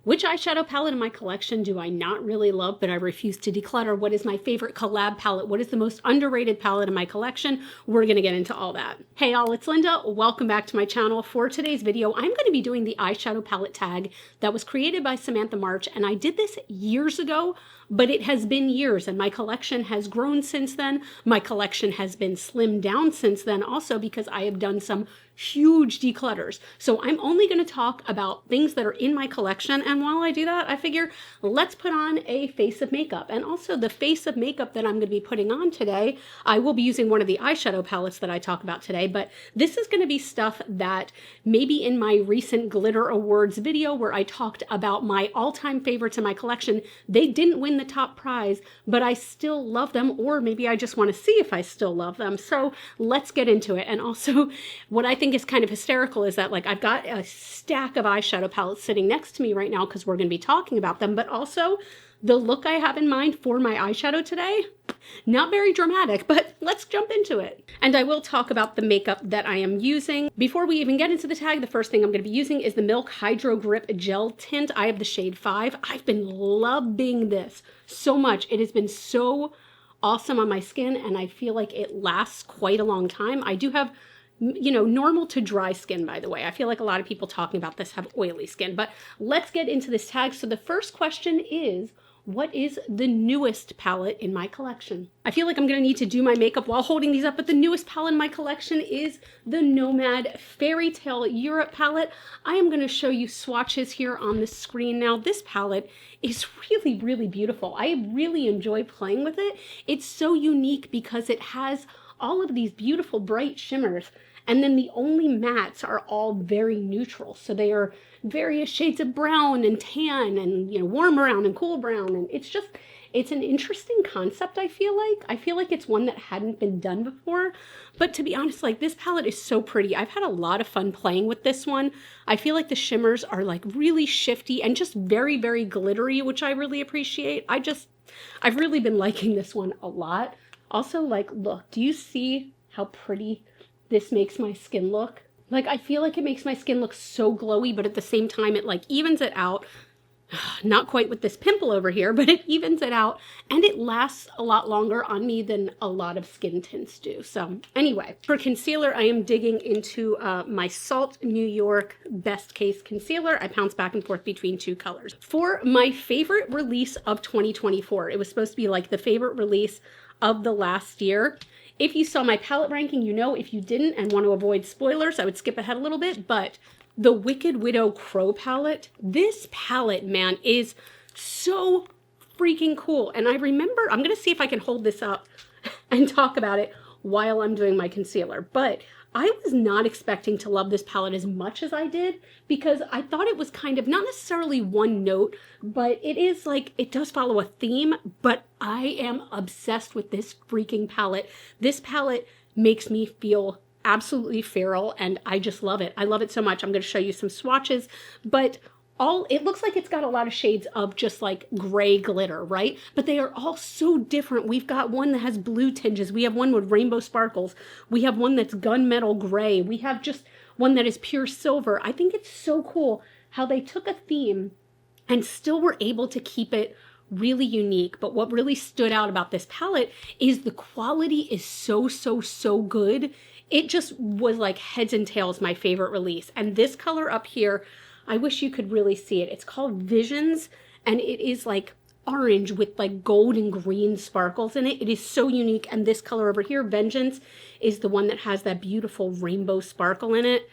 Which eyeshadow palette in my collection do I not really love, but I refuse to declutter? What is my favorite collab palette? What is the most underrated palette in my collection? We're gonna get into all that. Hey all, it's Linda. Welcome back to my channel. For today's video, I'm gonna be doing the eyeshadow palette tag that was created by Samantha March, and I did this years ago, but it has been years and my collection has grown since then. My collection has been slimmed down since then also because I have done some huge declutters. So I'm only going to talk about things that are in my collection, and while I do that, I figure let's put on a face of makeup. And also the face of makeup that I'm going to be putting on today, I will be using one of the eyeshadow palettes that I talk about today, but this is going to be stuff that maybe in my recent glitter awards video where I talked about my all-time favorites in my collection, they didn't win the top prize, but I still love them, or maybe I just want to see if I still love them. So let's get into it. And also what I think is kind of hysterical is that like I've got a stack of eyeshadow palettes sitting next to me right now because we're going to be talking about them, but also the look I have in mind for my eyeshadow today, not very dramatic, but let's jump into it. And I will talk about the makeup that I am using. Before we even get into the tag, the first thing I'm going to be using is the Milk Hydro Grip Gel Tint. I have the shade 5. I've been loving this so much. It has been so awesome on my skin, and I feel like it lasts quite a long time. I do have, you know, normal to dry skin, by the way. I feel like a lot of people talking about this have oily skin, but let's get into this tag. So the first question is, what is the newest palette in my collection? I feel like I'm gonna need to do my makeup while holding these up, but the newest palette in my collection is the Nomad Fairy Tale Europe palette. I am gonna show you swatches here on the screen now. This palette is really, really beautiful. I really enjoy playing with it. It's so unique because it has all of these beautiful bright shimmers, and then the only mattes are all very neutral. So they are various shades of brown and tan and, you know, warm brown and cool brown. And it's an interesting concept, I feel like. I feel like it's one that hadn't been done before. But to be honest, like this palette is so pretty. I've had a lot of fun playing with this one. I feel like the shimmers are like really shifty and just very, very glittery, which I really appreciate. I've really been liking this one a lot. Also, like, look, do you see how pretty this makes my skin look? Like, I feel like it makes my skin look so glowy, but at the same time, it like evens it out. Not quite with this pimple over here, but it evens it out, and it lasts a lot longer on me than a lot of skin tints do. So anyway, for concealer, I am digging into my Salt New York Best Case Concealer. I bounce back and forth between two colors. For my favorite release of 2024, it was supposed to be like the favorite release of the last year. If you saw my palette ranking, you know. If you didn't and want to avoid spoilers, I would skip ahead a little bit, but the Wicked Widow Crow palette, this palette, man, is so freaking cool. And I remember, I'm going to see if I can hold this up and talk about it while I'm doing my concealer, but I was not expecting to love this palette as much as I did because I thought it was kind of not necessarily one note, but it is like, it does follow a theme, but I am obsessed with this freaking palette. This palette makes me feel absolutely feral, and I just love it. I love it so much. I'm going to show you some swatches, but it looks like it's got a lot of shades of just like gray glitter, right? But they are all so different. We've got one that has blue tinges. We have one with rainbow sparkles. We have one that's gunmetal gray. We have just one that is pure silver. I think it's so cool how they took a theme and still were able to keep it really unique. But what really stood out about this palette is the quality is so, so, so good. It just was like heads and tails my favorite release. And this color up here, I wish you could really see it. It's called Visions, and it is like orange with like gold and green sparkles in it. It is so unique. And this color over here, Vengeance, is the one that has that beautiful rainbow sparkle in it.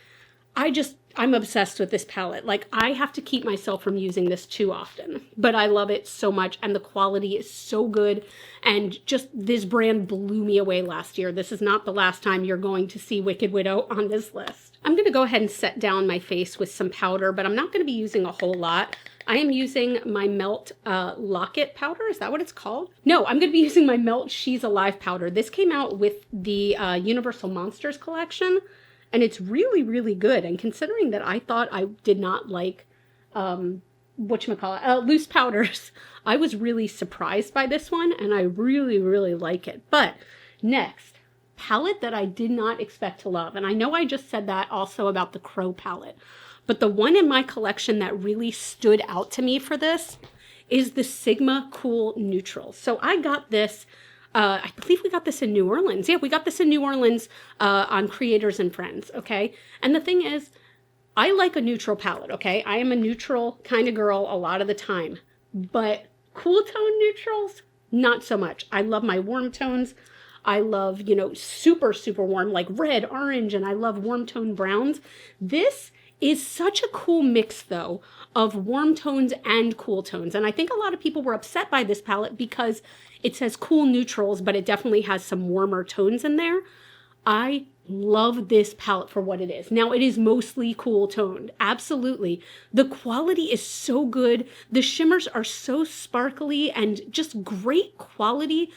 I'm obsessed with this palette. Like, I have to keep myself from using this too often, but I love it so much, and the quality is so good, and just this brand blew me away last year. This is not the last time you're going to see Wicked Widow on this list. I'm going to go ahead and set down my face with some powder, but I'm not going to be using a whole lot. I am using my Melt Locket powder. Is that what it's called? No, I'm going to be using my Melt She's Alive powder. This came out with the Universal Monsters collection, and it's really, really good. And considering that I thought I did not like, loose powders, I was really surprised by this one, and I really, really like it. But next, palette that I did not expect to love. And I know I just said that also about the Crow palette, But the one in my collection that really stood out to me for this is the Sigma Cool Neutral. So I got this, I believe we got this in New Orleans. Yeah, we got this in New Orleans on Creators and Friends, okay? And the thing is, I like a neutral palette, okay? I am a neutral kind of girl a lot of the time. But cool tone neutrals, not so much. I love my warm tones. I love, you know, super, super warm, like red, orange, and I love warm tone browns. This is such a cool mix, though, of warm tones and cool tones. And I think a lot of people were upset by this palette because it says cool neutrals, but it definitely has some warmer tones in there. I love this palette for what it is. Now, it is mostly cool toned. Absolutely. The quality is so good. The shimmers are so sparkly and just great quality.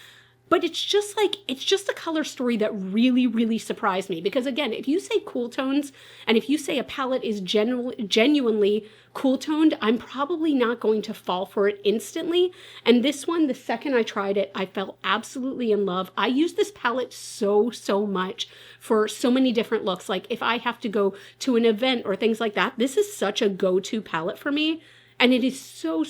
But it's just a color story that really, really surprised me. Because again, if you say cool tones, and if you say a palette is genuinely cool toned, I'm probably not going to fall for it instantly. And this one, the second I tried it, I fell absolutely in love. I use this palette so much for so many different looks. Like if I have to go to an event or things like that, this is such a go-to palette for me. And it is so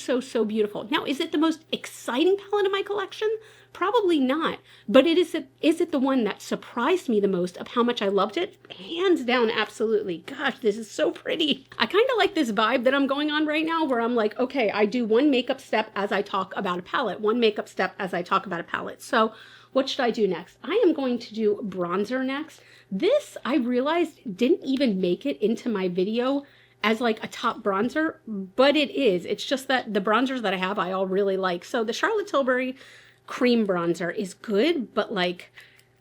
beautiful. Now, is it the most exciting palette in my collection? Probably not, but is it the one that surprised me the most of how much I loved it? Hands down, absolutely. Gosh, this is so pretty. I kind of like this vibe that I'm going on right now where I'm like, okay, I do one makeup step as I talk about a palette, one makeup step as I talk about a palette. So what should I do next? I am going to do bronzer next. This, I realized, didn't even make it into my video as like a top bronzer, but it is. It's just that the bronzers that I have, I all really like. So the Charlotte Tilbury cream bronzer is good, but like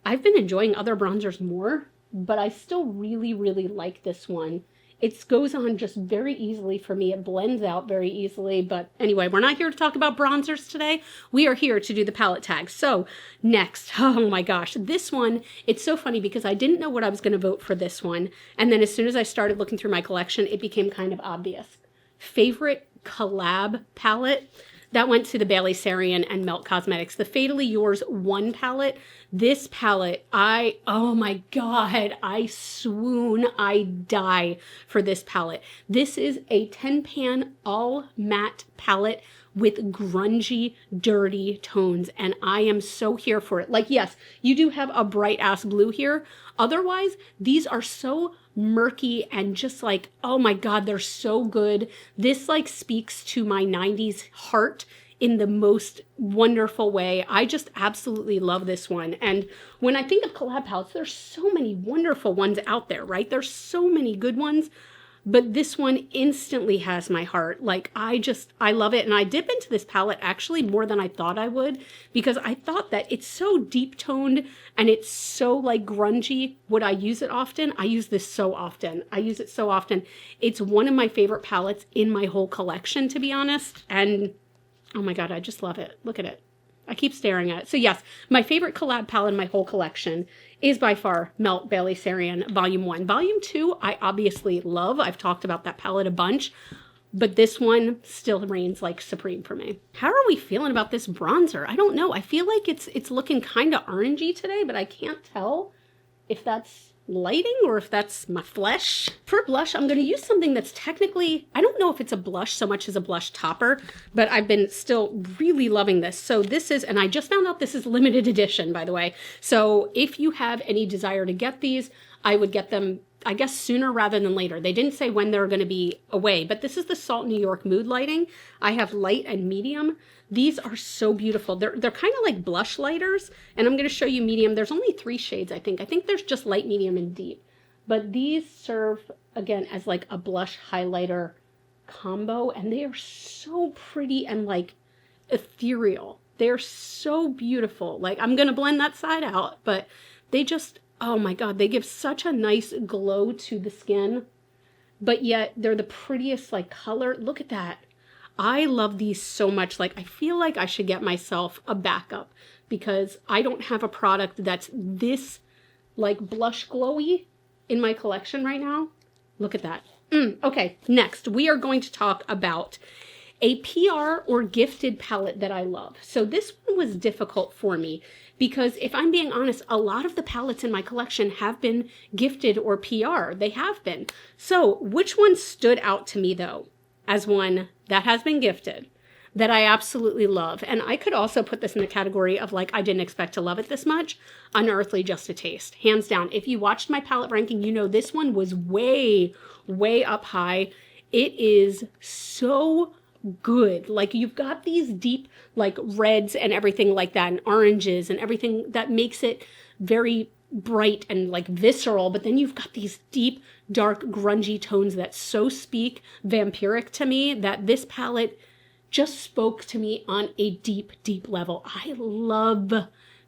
I've been enjoying other bronzers more, but I still really like this one. It goes on just very easily for me. It blends out very easily. But anyway, we're not here to talk about bronzers today. We are here to do the palette tag. So next, oh my gosh, this one, it's so funny because I didn't know what I was going to vote for this one. And then as soon as I started looking through my collection, it became kind of obvious. Favorite collab palette? That went to the Bailey Sarian and Melt Cosmetics, the Fatally Yours 1 palette. This palette, oh my God, I swoon, I die for this palette. This is a 10-pan all matte palette with grungy, dirty tones, and I am so here for it. Like, yes, you do have a bright ass blue here. Otherwise, these are so murky and just like, oh my God, they're so good. This like speaks to my 90s heart in the most wonderful way. I just absolutely love this one. And when I think of collab palettes, there's so many wonderful ones out there, right? There's so many good ones, but this one instantly has my heart. Like I love it. And I dip into this palette actually more than I thought I would, because I thought that it's so deep toned and it's so like grungy. Would I use it often? I use this so often. I use it so often. It's one of my favorite palettes in my whole collection, to be honest. And oh my God, I just love it. Look at it. I keep staring at it. So yes, my favorite collab palette in my whole collection is by far Melt Bailey Sarian Volume 1. Volume 2, I obviously love. I've talked about that palette a bunch, but this one still reigns like supreme for me. How are we feeling about this bronzer? I don't know. I feel like it's looking kind of orangey today, but I can't tell if that's lighting or if that's my flesh. For blush, I'm going to use something that's technically, I don't know if it's a blush so much as a blush topper, but I've been still really loving this. So this is, and I just found out this is limited edition, by the way. So if you have any desire to get these, I would get them, I guess, sooner rather than later. They didn't say when they're going to be away, but this is the Salt New York Mood Lighting. I have light and medium. These are so beautiful. They're kind of like blush lighters, and I'm going to show you medium. There's only 3 shades, I think. I think there's just light, medium, and deep. But these serve, again, as like a blush highlighter combo, and they are so pretty and like ethereal. They're so beautiful. Like, I'm going to blend that side out, but they just, oh my God, they give such a nice glow to the skin, but yet they're the prettiest like color. Look at that. I love these so much. Like, I feel like I should get myself a backup because I don't have a product that's this like blush glowy in my collection right now. Look at that. Okay, next we are going to talk about a PR or gifted palette that I love. So this one was difficult for me because if I'm being honest, a lot of the palettes in my collection have been gifted or PR. They have been. So which one stood out to me though as one that has been gifted that I absolutely love? And I could also put this in the category of like, I didn't expect to love it this much. Unearthly, Just a Taste. Hands down. If you watched my palette ranking, you know this one was way, way up high. It is so good. Like you've got these deep like reds and everything like that and oranges and everything that makes it very bright and like visceral, but then you've got these deep, dark, grungy tones that so speak vampiric to me that this palette just spoke to me on a deep, deep level. I love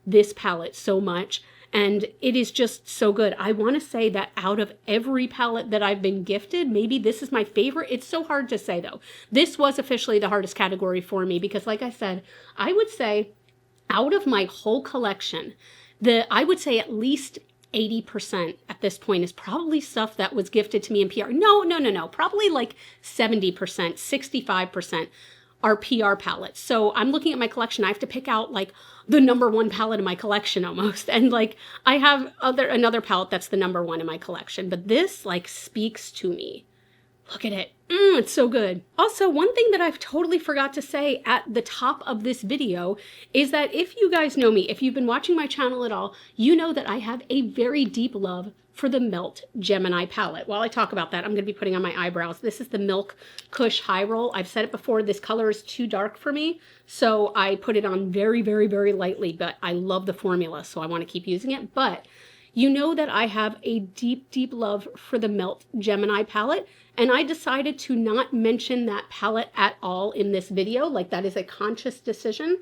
this palette so much. And it is just so good. I want to say that out of every palette that I've been gifted, maybe this is my favorite. It's so hard to say though. This was officially the hardest category for me because like I said, I would say out of my whole collection, I would say at least 80% at this point is probably stuff that was gifted to me in PR. No. Probably like 70%, 65%. Are PR palettes. So I'm looking at my collection. I have to pick out like the number one palette in my collection almost. And like I have another palette that's the number one in my collection, but this like speaks to me. Look at it. It's so good. Also, one thing that I've totally forgot to say at the top of this video is that if you guys know me, if you've been watching my channel at all, you know that I have a very deep love for the Melt Gemini palette. While I talk about that, I'm going to be putting on my eyebrows. This is the Milk Kush High Roll. I've said it before, this color is too dark for me, so I put it on very, very, very lightly, but I love the formula, so I want to keep using it. But you know that I have a deep, deep love for the Melt Gemini palette, and I decided to not mention that palette at all in this video. Like that is a conscious decision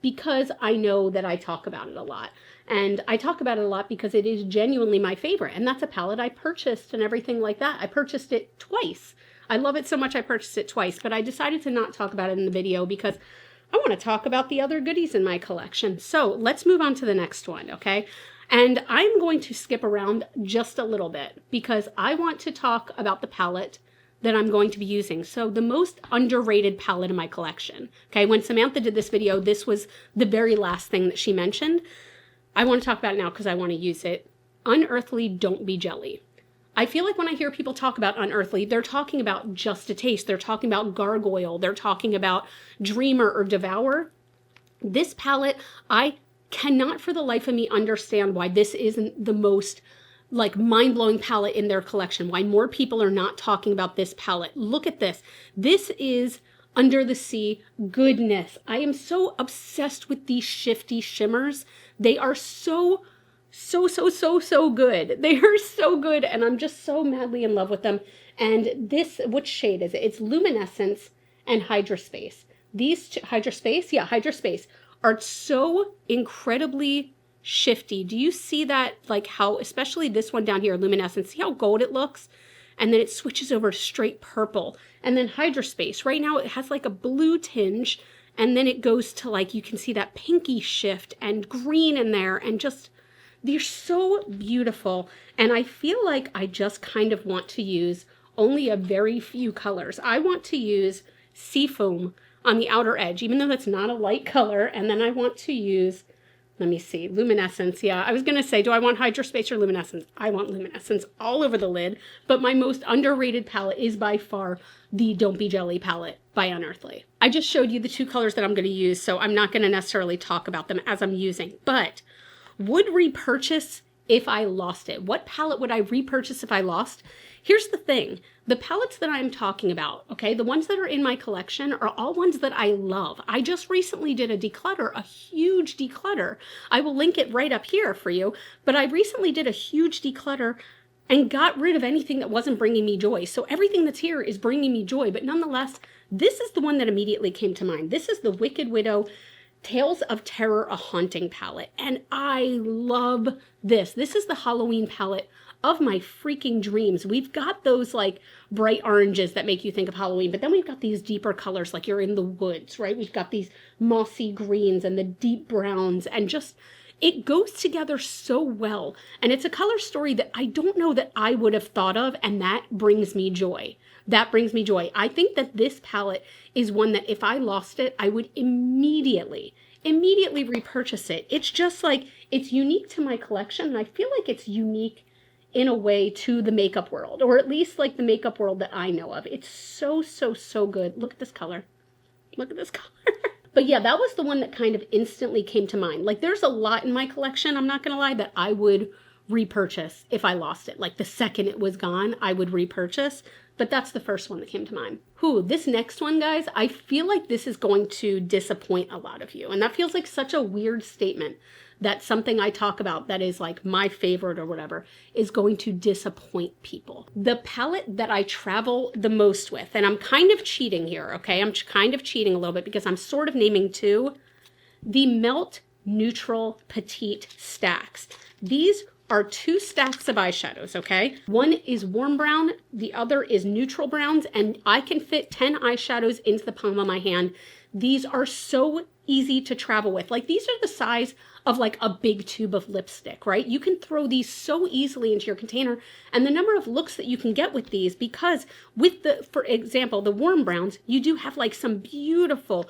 because I know that I talk about it a lot. And I talk about it a lot because it is genuinely my favorite. And that's a palette I purchased and everything like that. I purchased it twice. I love it so much I purchased it twice. But I decided to not talk about it in the video because I want to talk about the other goodies in my collection. So let's move on to the next one, okay? And I'm going to skip around just a little bit because I want to talk about the palette that I'm going to be using. So the most underrated palette in my collection, okay? When Samantha did this video, this was the very last thing that she mentioned. I want to talk about it now because I want to use it. Unearthly, Don't Be Jelly. I feel like when I hear people talk about Unearthly, they're talking about Just a Taste. They're talking about Gargoyle. They're talking about Dreamer or Devour. This palette, I cannot for the life of me understand why this isn't the most like mind-blowing palette in their collection. Why more people are not talking about this palette. Look at this. This is Under the Sea goodness. I am so obsessed with these shifty shimmers. They are so good. They are so good, and I'm just so madly in love with them. And this, which shade is it? It's Luminescence and Hydraspace. These two, Hydraspace? Yeah, Hydraspace are so incredibly shifty. Do you see that? Like how, especially this one down here, Luminescence, see how gold it looks? And then it switches over to straight purple. And then Hydraspace, right now it has like a blue tinge, and then it goes to like, you can see that pinky shift and green in there, and just, they're so beautiful. And I feel like I just kind of want to use only a very few colors. I want to use Seafoam on the outer edge, even though that's not a light color. And then I want to use, let me see, Luminescence. Yeah, I was going to say, do I want Hydraspace or Luminescence? I want Luminescence all over the lid. But my most underrated palette is by far the Don't Be Jelly palette by Unearthly. I just showed you the two colors that I'm going to use, so I'm not going to necessarily talk about them as I'm using. But would repurchase if I lost it. What palette would I repurchase if I lost? Here's the thing. The palettes that I'm talking about, okay, the ones that are in my collection are all ones that I love. I just recently did a declutter, a huge declutter. I will link it right up here for you, but I recently did a huge declutter and got rid of anything that wasn't bringing me joy. So everything that's here is bringing me joy, but nonetheless, this is the one that immediately came to mind. This is the Wicked Widow Tales of Terror, A Haunting palette, and I love this. This is the Halloween palette of my freaking dreams. We've got those like bright oranges that make you think of Halloween, but then we've got these deeper colors like you're in the woods, right? We've got these mossy greens and the deep browns, and just, It goes together so well. And it's a color story that I don't know that I would have thought of, and that brings me joy. That brings me joy. I think that this palette is one that if I lost it, I would immediately repurchase it. It's just like, it's unique to my collection, and I feel like it's unique in a way to the makeup world, or at least like the makeup world that I know of. It's so, so, so good. Look at this color. Look at this color. But yeah, that was the one that kind of instantly came to mind. Like, there's a lot in my collection, I'm not gonna lie, that I would repurchase if I lost it. Like, the second it was gone, I would repurchase. But that's the first one that came to mind. This next one, guys, I feel like this is going to disappoint a lot of you. And that feels like such a weird statement, that something I talk about that is like my favorite or whatever is going to disappoint people. The palette that I travel the most with, and I'm kind of cheating here, okay? I'm kind of cheating a little bit because I'm sort of naming two. The Melt Neutral Petite Stacks. These are 2 stacks of eyeshadows, okay? One is warm brown, the other is neutral browns, and I can fit 10 eyeshadows into the palm of my hand. These are so easy to travel with. Like, these are the size of like a big tube of lipstick, right? You can throw these so easily into your container, and the number of looks that you can get with these, because with the, for example, the warm browns, you do have like some beautiful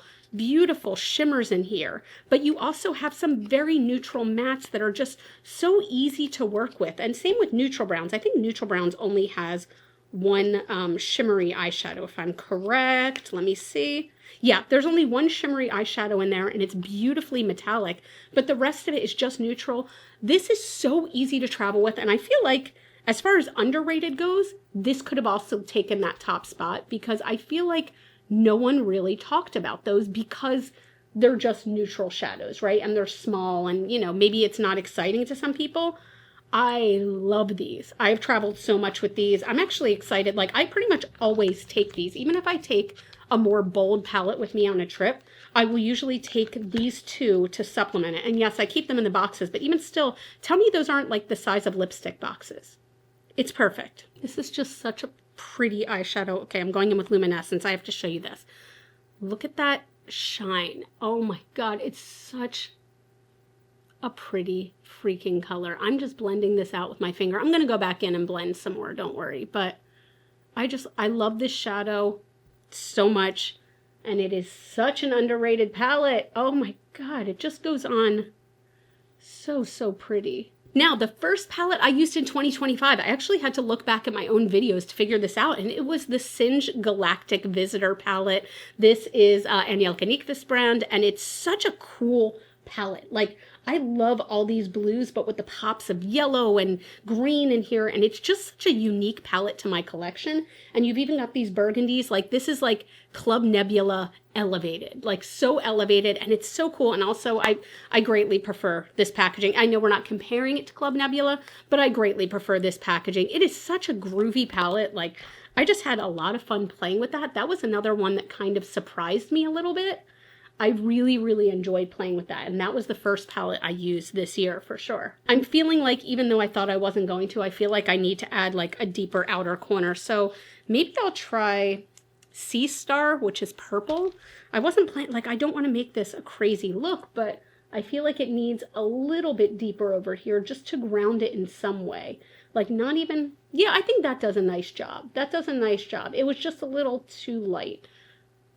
shimmers in here, but you also have some very neutral mattes that are just so easy to work with. And same with neutral browns. I think neutral browns only has one shimmery eyeshadow, if I'm correct. Let me see. Yeah, there's only one shimmery eyeshadow in there, and it's beautifully metallic, but the rest of it is just neutral. This is so easy to travel with, and I feel like as far as underrated goes, this could have also taken that top spot, because I feel like no one really talked about those because they're just neutral shadows, right? And they're small, and, you know, maybe it's not exciting to some people. I love these. I've traveled so much with these. I'm actually excited. Like, I pretty much always take these. Even if I take a more bold palette with me on a trip, I will usually take these 2 to supplement it. And yes, I keep them in the boxes, but even still, tell me those aren't like the size of lipstick boxes. It's perfect. This is just such a pretty eyeshadow. Okay, I'm going in with Luminescence. I have to show you this. Look at that shine. Oh my God, it's such a pretty freaking color. I'm just blending this out with my finger. I'm going to go back in and blend some more, don't worry. But I love this shadow so much, and it is such an underrated palette. Oh my God, it just goes on so, so pretty. Now, the first palette I used in 2025, I actually had to look back at my own videos to figure this out, and it was the Singe Galactic Visitor palette. This is Anielka Nikvist brand, and it's such a cool palette. Like, I love all these blues, but with the pops of yellow and green in here, and it's just such a unique palette to my collection. And you've even got these burgundies. Like, this is like Club Nebula elevated, like so elevated, and it's so cool. And also, I greatly prefer this packaging. I know we're not comparing it to Club Nebula, but I greatly prefer this packaging. It is such a groovy palette. Like, I just had a lot of fun playing with that. That was another one that kind of surprised me a little bit. I really, really enjoyed playing with that. And that was the first palette I used this year for sure. I'm feeling like, even though I thought I wasn't going to, I feel like I need to add like a deeper outer corner. So maybe I'll try Sea Star, which is purple. I wasn't planning, like, I don't want to make this a crazy look, but I feel like it needs a little bit deeper over here just to ground it in some way. Like, not even, yeah, I think that does a nice job. That does a nice job. It was just a little too light.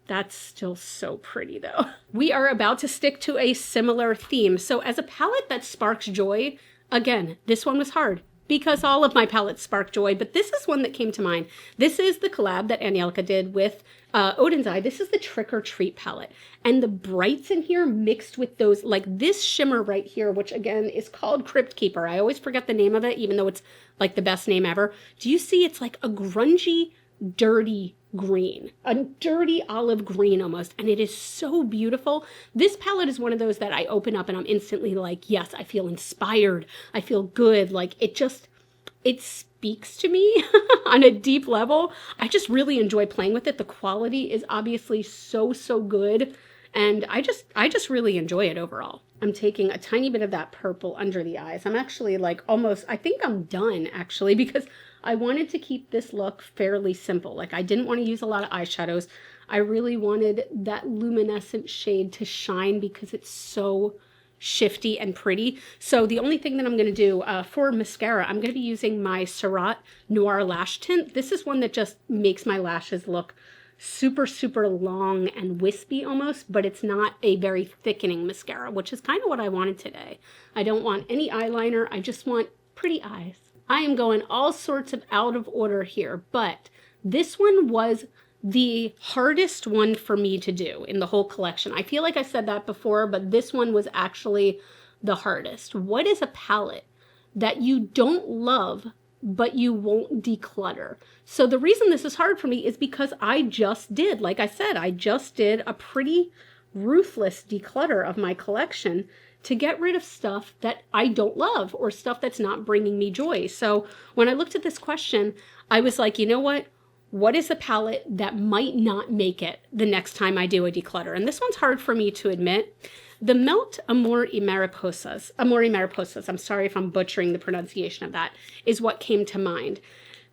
That's still so pretty though. We are about to stick to a similar theme. So as a palette that sparks joy, again, this one was hard because all of my palettes spark joy, but this is one that came to mind. This is the collab that Anielka did with Odin's Eye. This is the Trick or Treat palette. And the brights in here mixed with those, like this shimmer right here, which again is called Crypt Keeper. I always forget the name of it, even though it's like the best name ever. Do you see it's like a grungy, dirty green, a dirty olive green almost, and it is so beautiful. This palette is one of those that I open up and I'm instantly like, yes, I feel inspired, I feel good. Like, it speaks to me on a deep level. I just really enjoy playing with it. The quality is obviously so good, and I just really enjoy it overall. I'm taking a tiny bit of that purple under the eyes. I'm actually like almost, I think I'm done actually, because I wanted to keep this look fairly simple. Like, I didn't want to use a lot of eyeshadows. I really wanted that luminescent shade to shine because it's so shifty and pretty. So the only thing that I'm going to do for mascara, I'm going to be using my Surratt Noir Lash Tint. This is one that just makes my lashes look super, super long and wispy almost, but it's not a very thickening mascara, which is kind of what I wanted today. I don't want any eyeliner. I just want pretty eyes. I am going all sorts of out of order here, but this one was the hardest one for me to do in the whole collection. I feel like I said that before, but this one was actually the hardest. What is a palette that you don't love but you won't declutter? So the reason this is hard for me is because I just did, like I said, I just did a pretty ruthless declutter of my collection to get rid of stuff that I don't love or stuff that's not bringing me joy. So when I looked at this question, I was like, you know what? What is a palette that might not make it the next time I do a declutter? And this one's hard for me to admit. The Melt Amor y Mariposas, I'm sorry if I'm butchering the pronunciation of that, is what came to mind.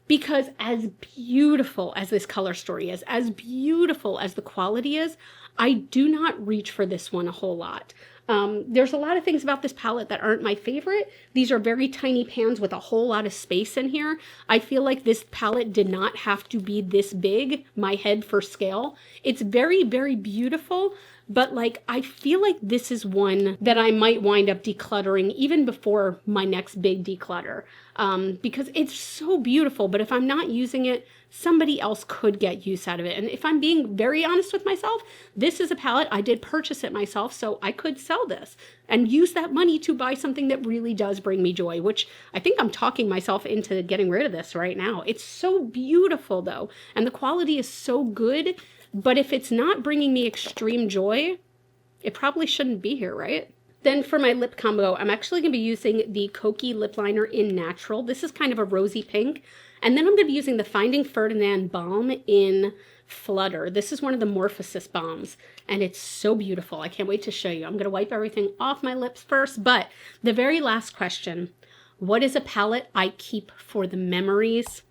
Because as beautiful as this color story is, as beautiful as the quality is, I do not reach for this one a whole lot. There's a lot of things about this palette that aren't my favorite. These are very tiny pans with a whole lot of space in here. I feel like this palette did not have to be this big, my head for scale. It's very, very beautiful, but like I feel like this is one that I might wind up decluttering even before my next big declutter, because it's so beautiful, but if I'm not using it, somebody else could get use out of it. And if I'm being very honest with myself, this is a palette, I did purchase it myself, so I could sell this and use that money to buy something that really does bring me joy, which I think I'm talking myself into getting rid of this right now. It's so beautiful though, and the quality is so good, but if it's not bringing me extreme joy, it probably shouldn't be here, right? Then for my lip combo, I'm actually going to be using the Kokie lip liner in Natural. This is kind of a rosy pink. And then I'm going to be using the Finding Ferdinand Balm in Flutter. This is one of the Morphosis balms, and it's so beautiful. I can't wait to show you. I'm going to wipe everything off my lips first, but the very last question, what is a palette I keep for the memories?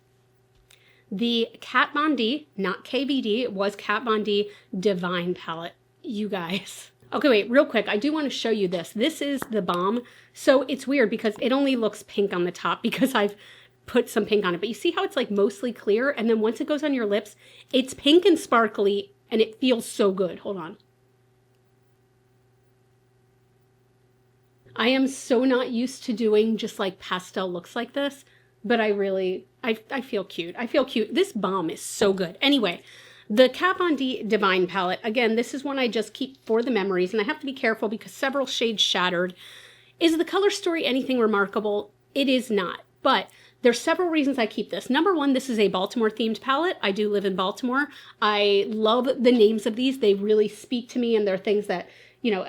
The Kat Von D, not KVD, it was Kat Von D Divine palette. You guys. Okay, wait, real quick. I do want to show you this. This is the balm. So it's weird because it only looks pink on the top because I've put some pink on it. But you see how it's like mostly clear? And then once it goes on your lips, it's pink and sparkly and it feels so good. Hold on. I am so not used to doing just like pastel looks like this, but I feel cute. I feel cute. This balm is so good. Anyway, the Kat Von D Divine palette, again, this is one I just keep for the memories, and I have to be careful because several shades shattered. Is the color story anything remarkable? It is not, but there's several reasons I keep this. Number one, this is a Baltimore themed palette. I do live in Baltimore. I love the names of these. They really speak to me, and they're things that, you know,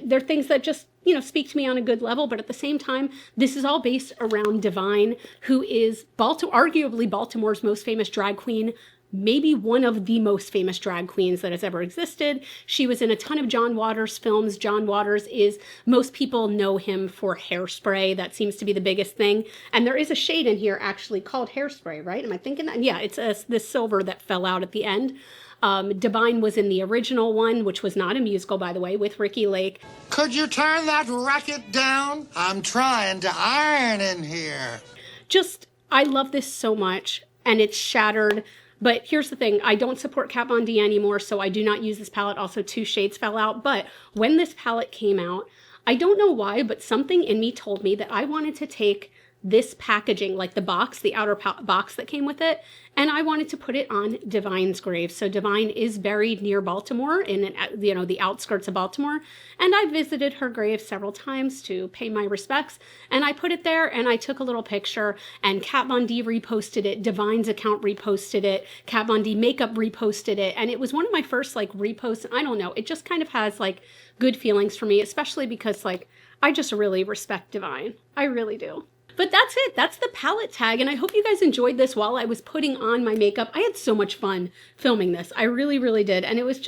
they're things that just, you know, speak to me on a good level. But at the same time, this is all based around Divine, who is arguably Baltimore's most famous drag queen, maybe one of the most famous drag queens that has ever existed. She was in a ton of John Waters films. John Waters is, most people know him for Hairspray. That seems to be the biggest thing. And there is a shade in here actually called Hairspray, right? Am I thinking that? Yeah, it's this silver that fell out at the end. Divine was in the original one, which was not a musical, by the way, with Ricki Lake. Could you turn that racket down? I'm trying to iron in here. Just, I love this so much, and it's shattered. But here's the thing, I don't support Kat Von D anymore, so I do not use this palette. Also, 2 shades fell out. But when this palette came out, I don't know why, but something in me told me that I wanted to take this packaging, like the box, the outer box that came with it, and I wanted to put it on Divine's grave. So Divine is buried near Baltimore, in you know, the outskirts of Baltimore, and I visited her grave several times to pay my respects, and I put it there, and I took a little picture, and Kat Von D reposted it, Divine's account reposted it, Kat Von D Makeup reposted it, and it was one of my first like reposts. I don't know, it just kind of has like good feelings for me, especially because like I just really respect Divine. I really do. But that's it. That's the palette tag. And I hope you guys enjoyed this while I was putting on my makeup. I had so much fun filming this. I really, really did. And it was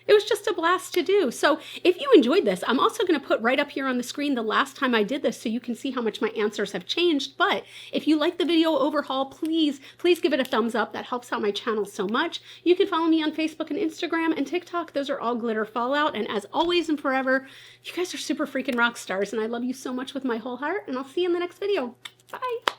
It was just a blast to do. So if you enjoyed this, I'm also going to put right up here on the screen the last time I did this so you can see how much my answers have changed. But if you like the video overhaul, please give it a thumbs up. That helps out my channel so much. You can follow me on Facebook and Instagram and TikTok. Those are all Glitter Fallout. And as always and forever, you guys are super freaking rock stars, and I love you so much with my whole heart, and I'll see you in the next video. Bye.